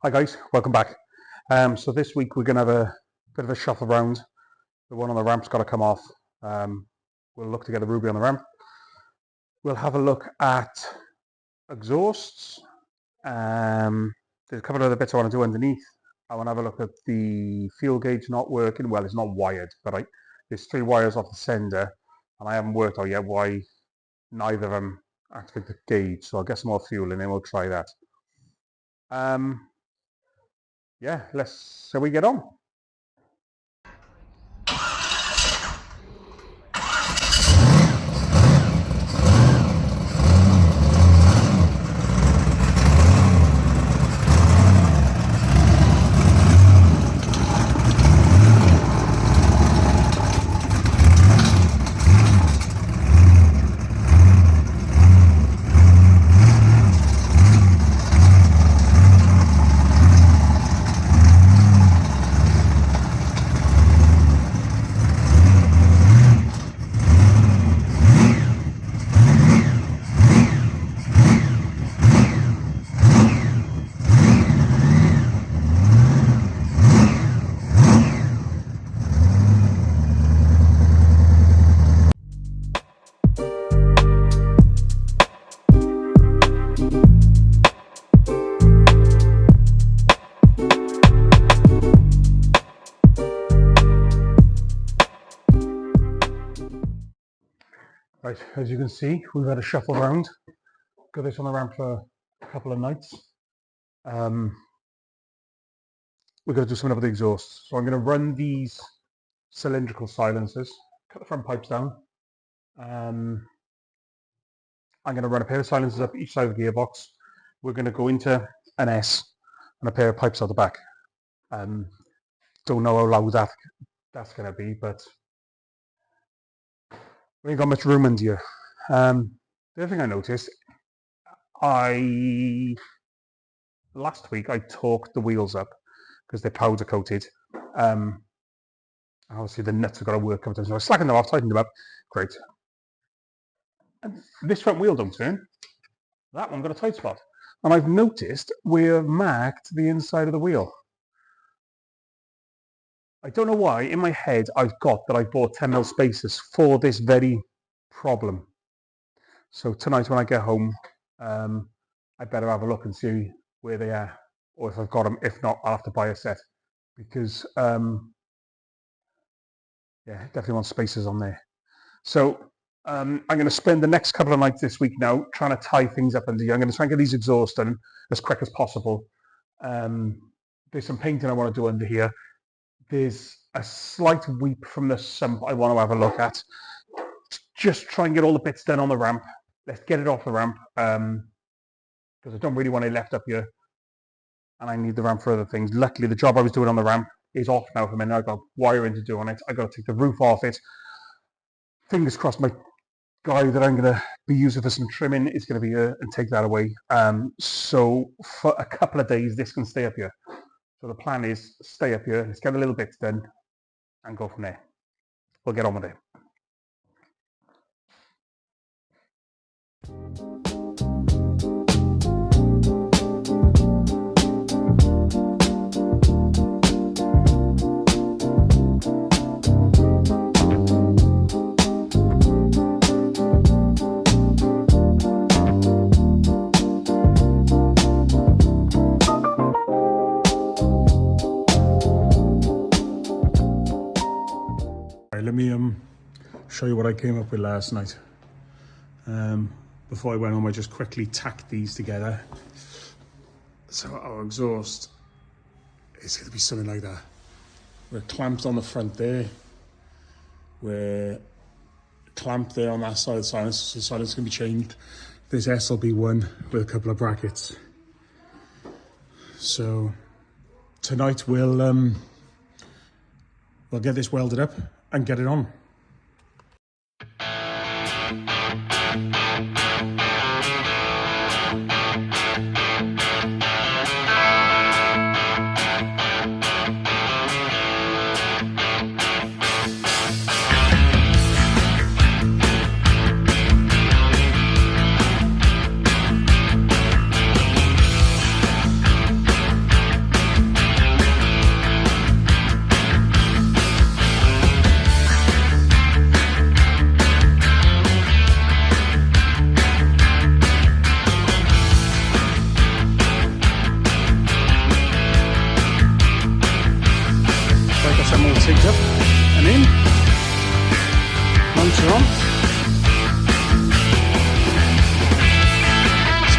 Hi guys, welcome back. So this week we're going to have a bit of a shuffle around. The one on the ramp's got to come off. We'll look to get the Ruby on the ramp. We'll have a look at exhausts. There's a couple of other bits I want to do underneath. I want to have a look at the fuel gauge not working. Well, it's not wired, but there's 3 wires off the sender, and I haven't worked out yet why neither of them activate the gauge. So I'll get some more fuel and then we'll try that. Yeah, so we get on. Right, as you can see, we've had a shuffle around. Got this on the ramp for a couple of nights. We're going to do something with the exhausts. So I'm going to run these cylindrical silencers, cut the front pipes down. I'm going to run a pair of silencers up each side of the gearbox. We're going to go into an S and a pair of pipes out the back. Don't know how loud that's going to be, but we ain't got much room under here. The other thing I noticed, last week I torqued the wheels up because they're powder coated. Obviously the nuts have got to work. So I slackened them off, tightened them up. Great. And this front wheel don't turn. That one got a tight spot. And I've noticed we've marked the inside of the wheel. I don't know why, in my head I've got that I bought 10mm spacers for this very problem. So tonight when I get home, I better have a look and see where they are, or if I've got them. If not, I'll have to buy a set, because yeah, definitely want spacers on there. So I'm going to spend the next couple of nights this week now trying to tie things up under here. I'm going to try and get these exhausts done as quick as possible. There's some painting I want to do under here. There's a slight weep from the sump I want to have a look at. Just try and get all the bits done on the ramp. Let's get it off the ramp, because I don't really want it left up here, and I need the ramp for other things. Luckily, the job I was doing on the ramp is off now for a minute. I've got wiring to do on it. I've got to take the roof off it. Fingers crossed my guy that I'm going to be using for some trimming is going to be here and take that away. So for a couple of days, this can stay up here. So the plan is stay up here, let's get a little bits done and go from there. We'll get on with it. Let me show you what I came up with last night. Before I went home, I just quickly tacked these together. So our exhaust is going to be something like that. We're clamped on the front there. We're clamped there on that side of the silence. So the silence can be changed. This SLB1 with a couple of brackets. So tonight we'll get this welded up and get it on.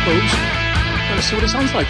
suppose. Let's see what it sounds like.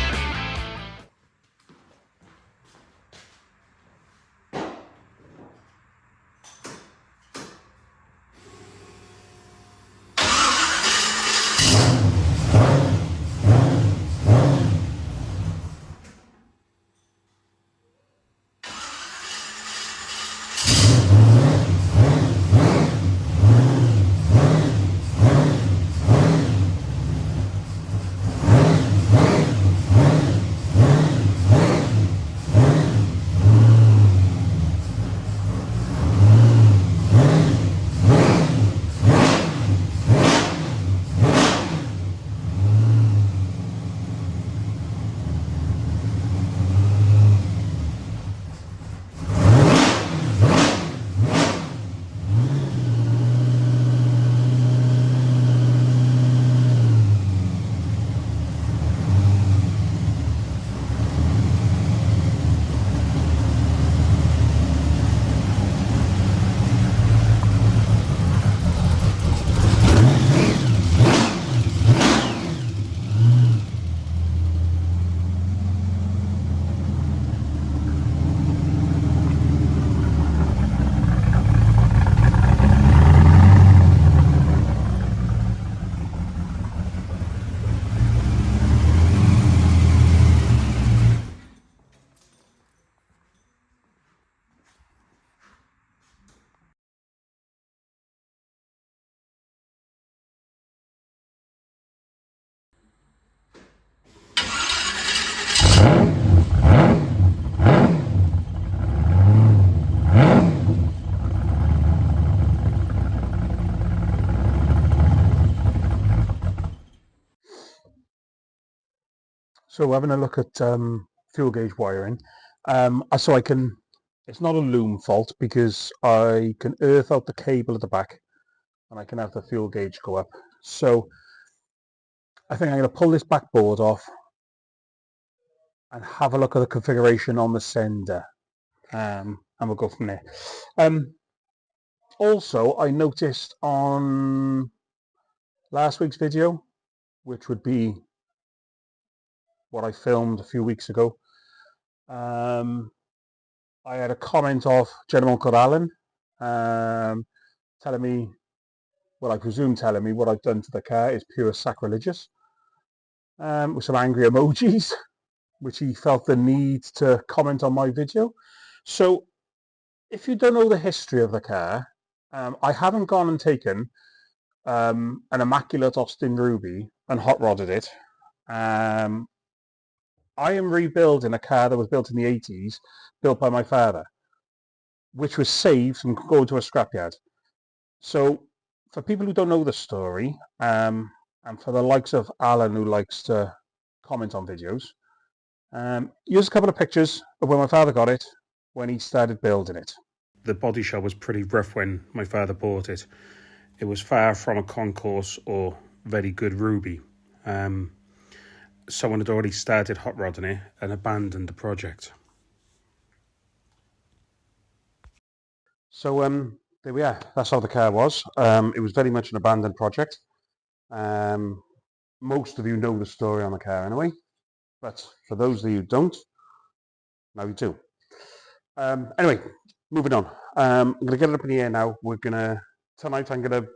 So having a look at fuel gauge wiring, so I can, it's not a loom fault because I can earth out the cable at the back and I can have the fuel gauge go up. So I think I'm going to pull this back board off and have a look at the configuration on the sender, and we'll go from there. Also, I noticed on last week's video, which would be what I filmed a few weeks ago, I had a comment of a gentleman called Alan, telling me, well, I presume telling me what I've done to the car is pure sacrilegious, with some angry emojis, which he felt the need to comment on my video. So if you don't know the history of the car, I haven't gone and taken an immaculate Austin Ruby and hot rodded it. I am rebuilding a car that was built in the 80s, built by my father, which was saved from going to a scrapyard. So for people who don't know the story, and for the likes of Alan who likes to comment on videos, here's a couple of pictures of when my father got it when he started building it. The body shell was pretty rough when my father bought it. It was far from a concourse or very good Ruby. Someone had already started hot rodding it and abandoned the project. So there we are. That's how the car was. It was very much an abandoned project. Most of you know the story on the car anyway, but for those of you who don't, now you do. Anyway, moving on. I'm going to get it up in the air now. Tonight I'm going to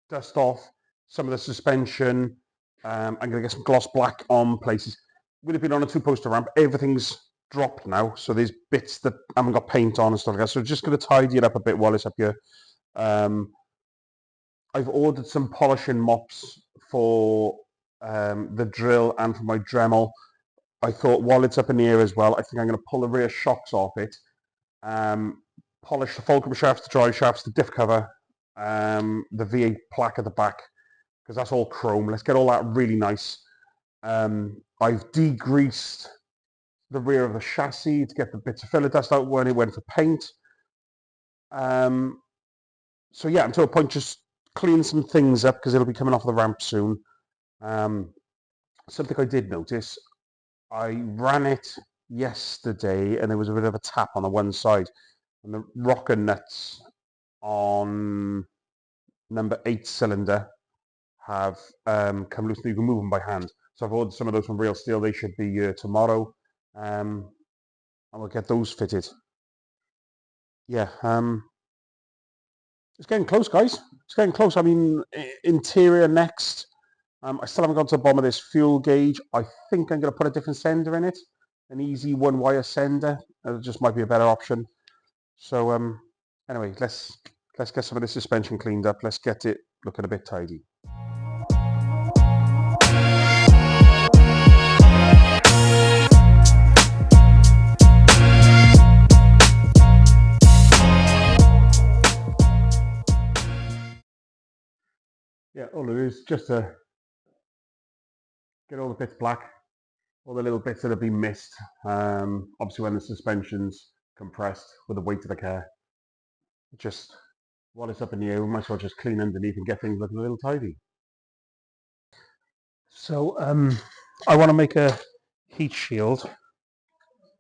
dust off some of the suspension. I'm going to get some gloss black on places. With it being on a two-poster ramp, everything's dropped now, so there's bits that haven't got paint on and stuff like that. So just going to tidy it up a bit while it's up here. I've ordered some polishing mops for the drill and for my Dremel. I thought while it's up in the air as well, I think I'm going to pull the rear shocks off it, polish the fulcrum shafts, the drive shafts, the diff cover, the V8 plaque at the back, because that's all chrome. Let's get all that really nice. I've degreased the rear of the chassis to get the bits of filler dust out when it went for paint. So yeah, I'm to a point just clean some things up because it'll be coming off the ramp soon. Something I did notice, I ran it yesterday and there was a bit of a tap on the one side, and the rocker nuts on number 8 cylinder have come loose. You can move them by hand. So I've ordered some of those from Real Steel. They should be here tomorrow, and we'll get those fitted. Yeah, it's getting close, guys. It's getting close. I mean, interior next. I still haven't gone to the bottom of this fuel gauge. I think I'm going to put a different sender in it, an easy one-wire sender. It just might be a better option. So anyway, let's get some of this suspension cleaned up. Let's get it looking a bit tidy. Yeah, all it is just to get all the bits black, all the little bits that have been missed. Obviously when the suspension's compressed with the weight of the car, just while it's up in the air, we might as well just clean underneath and get things looking a little tidy. So I want to make a heat shield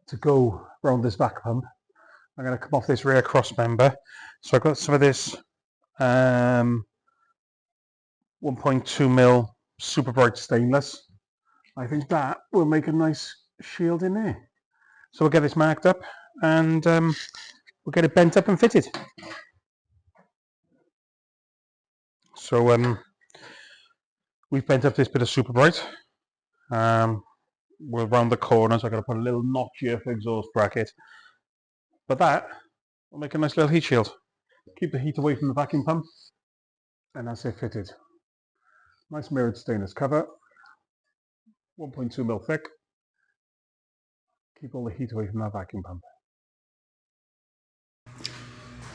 to go around this back pump. I'm going to come off this rear cross member. So I've got some of this 1.2mm super bright stainless. I think that will make a nice shield in there. So we'll get this marked up and we'll get it bent up and fitted. So we've bent up this bit of super bright. We'll round the corners. I've got to put a little notch here for exhaust bracket. But that will make a nice little heat shield. Keep the heat away from the vacuum pump. And that's it fitted. Nice mirrored stainless cover. 1.2mm thick. Keep all the heat away from that vacuum pump.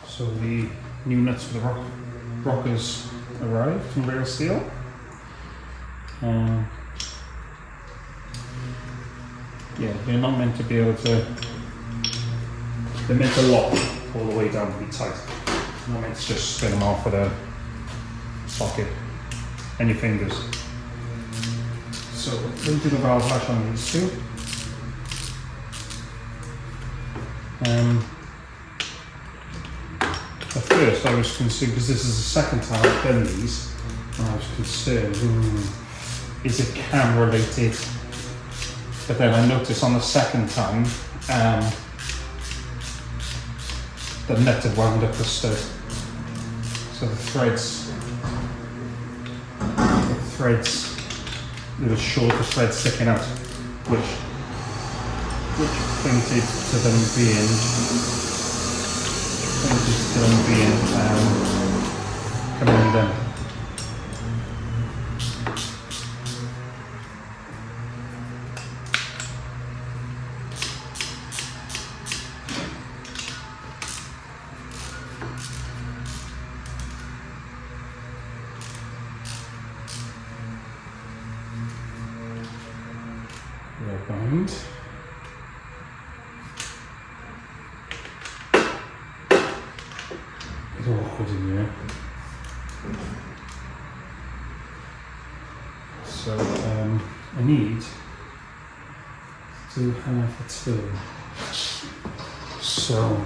So the new nuts for the rockers arrived from Real Steel. Yeah, they're not meant to be able to, they're meant to lock all the way down to be tight. They're not meant to just spin them off with a socket and your fingers. So we'll do the valve lash on these two. At first I was concerned, because this is the second time I've done these, and I was concerned, is it cam related? But then I noticed on the second time, the nut had wound up the stud. So the threads, there was shorter threads sticking out, which pointed to them being coming undone. Bind. It's awkward in here. So I need to have a turn. So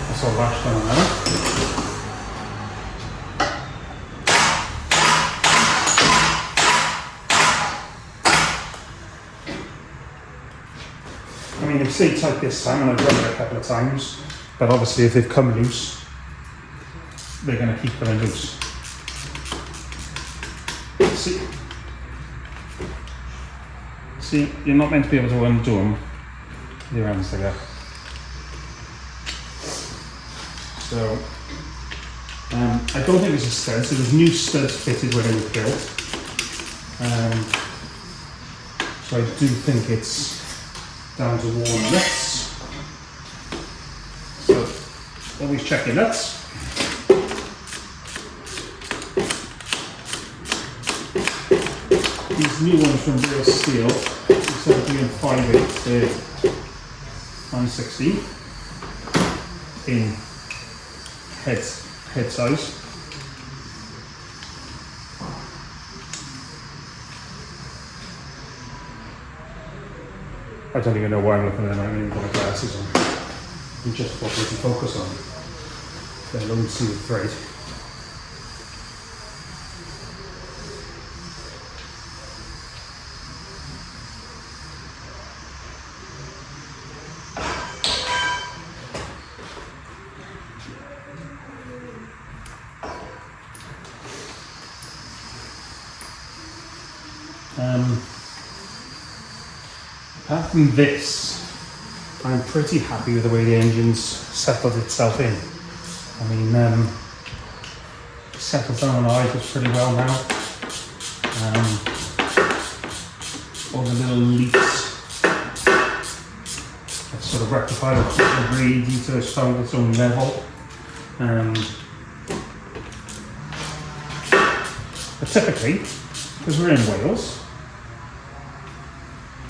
that's all lashed on now. I mean, they've stayed tight this time, and I've run it a couple of times, but obviously if they've come loose, they're going to keep coming loose. See, you're not meant to be able to undo them with your hands together. So, I don't think it's a stud, so there's new studs fitted when it was built. So I do think it's down to worn nuts. So, always check your nuts. These new ones from Real Steel, instead of being 5/8, they're 9/16 in head size. I don't even know why I'm looking at them. I haven't even got my glasses on. I'm just focusing to focus on. Let alone see the thread. Apart from this, I'm pretty happy with the way the engine's settled itself in. I mean, settled down on idles pretty well now. All the little leaks have sort of rectified a degree until it's found its own level. But typically, because we're in Wales,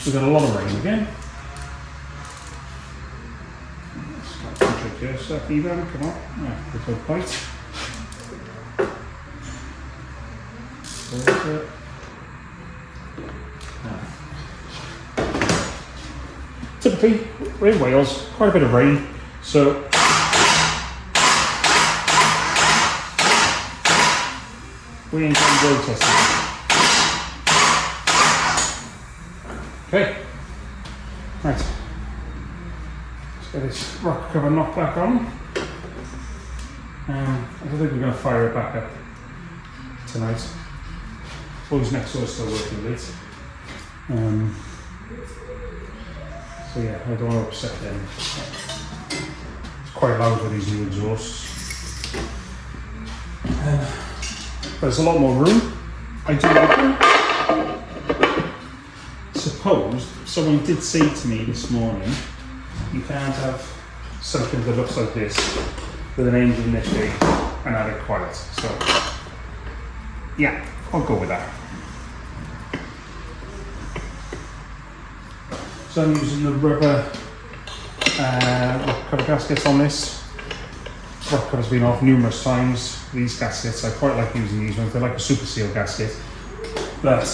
we've got a lot of rain again. Let's just even, come on. Yeah, little bite. Typically, we're in Wales, quite a bit of rain, so we ain't going road testing. Okay, right, let's get this rock cover knocked back on. I don't think we're going to fire it back up tonight. Suppose next door's still working late. So yeah, I don't want to upset them. It's quite loud with these new exhausts. But there's a lot more room. I do like them. Suppose someone did say to me this morning, you can't have something that looks like this with an engine this big and have it quiet. So yeah, I'll go with that. So I'm using the rubber rock cover gaskets on this. Rock cover's been off numerous times. These gaskets, I quite like using these ones. They're like a super seal gasket, but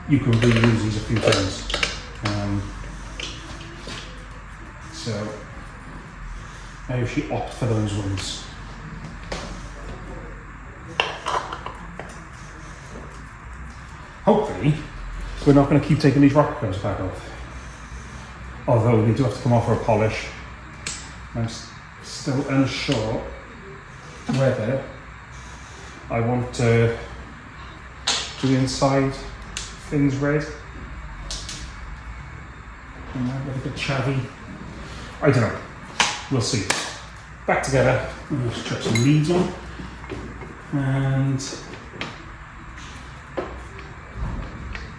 you can reuse these a few times. So I usually opt for those ones. Hopefully, we're not going to keep taking these rock covers back off. Although they do have to come off for a polish. I'm still unsure whether I want to do inside things red. And that with a bit chavvy. I don't know. We'll see. Back together. I'll just chuck some leads on. And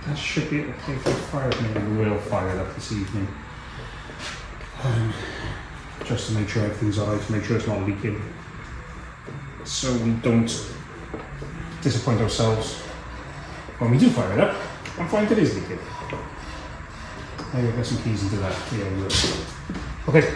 that should be okay for fire. Maybe we will fire it up this evening. Just to make sure everything's alright, to make sure it's not leaking. So we don't disappoint ourselves when we do fire it up and find it is leaking. Maybe I'll get some keys into that. Yeah, we will. Okay.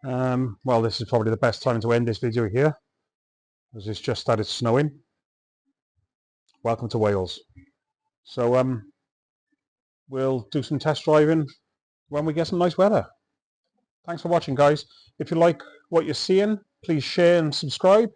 Well, this is probably the best time to end this video here, as it's just started snowing. Welcome to Wales. So we'll do some test driving when we get some nice weather. Thanks for watching, guys. If you like what you're seeing, please share and subscribe.